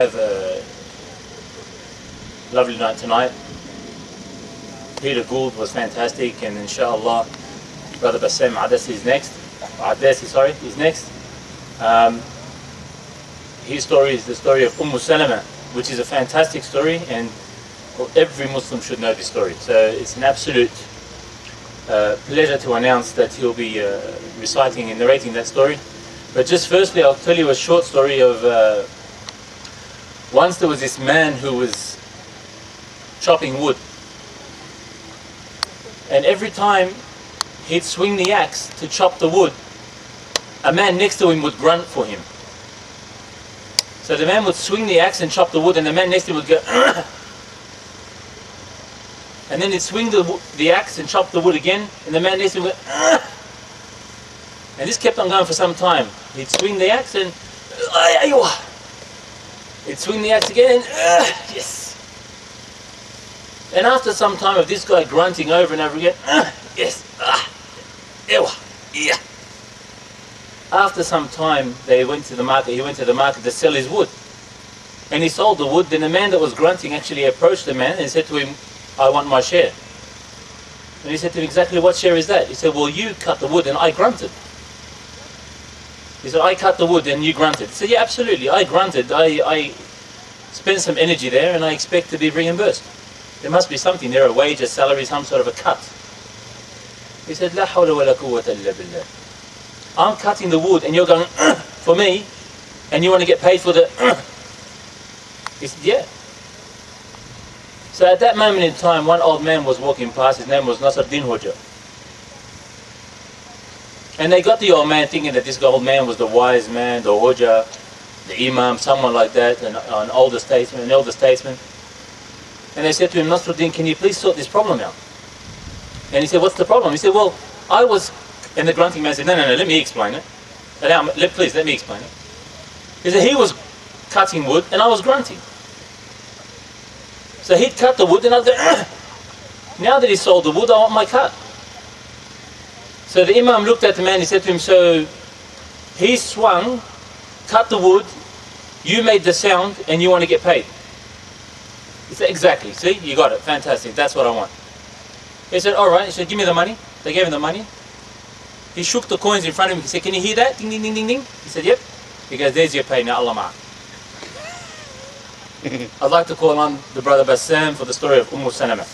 Have a lovely night tonight. Peter Gould was fantastic, and inshallah brother Bass Adassi is next. Is next. His story is the story of Salama, which is a fantastic story, and every Muslim should know this story. So it's an absolute pleasure to announce that he'll be reciting and narrating that story. But just firstly, I'll tell you a short story of once there was this man who was chopping wood, and every time he'd swing the axe to chop the wood, a man next to him would grunt for him. So the man would swing the axe and chop the wood, and the man next to him would go and then he'd swing the axe and chop the wood again, and the man next to him would go and this kept on going for some time. He'd swing the axe and he'd swing the axe again and yes. And after some time of this guy grunting over and over again, yes, yeah. After some time, he went to the market to sell his wood. And he sold the wood. Then the man that was grunting actually approached the man and said to him, I want my share. And he said to him, exactly what share is that? He said, well, you cut the wood and I grunted. He said, I cut the wood and you grunted. He said, yeah, absolutely, I grunted. I spent some energy there and I expect to be reimbursed. There must be something there, a wage, a salary, some sort of a cut. He said, La hawla wa la quwwata illa billah. I'm cutting the wood and you're going for me, and you want to get paid for the He said, yeah. So at that moment in time, one old man was walking past. His name was Nasruddin Hoja. And they got the old man thinking that this old man was the wise man, the Hoja, the Imam, someone like that, an elder statesman. And they said to him, Nasruddin, can you please sort this problem out? And he said, what's the problem? He said, well, I was... And the grunting man said, no, let me explain it. Please, let me explain it. He said, he was cutting wood and I was grunting. So he'd cut the wood and I'd go, now that he sold the wood, I want my cut. So the Imam looked at the man, he said to him, so he swung, cut the wood, you made the sound, and you want to get paid. He said, exactly, see, you got it, fantastic, that's what I want. He said, all right. He said, give me the money. They gave him the money. He shook the coins in front of him. He said, can you hear that? Ding, ding, ding, ding, ding. He said, yep. He goes, there's your pay now, Allah ma'ak. I'd like to call on the brother Bassam for the story of Salama.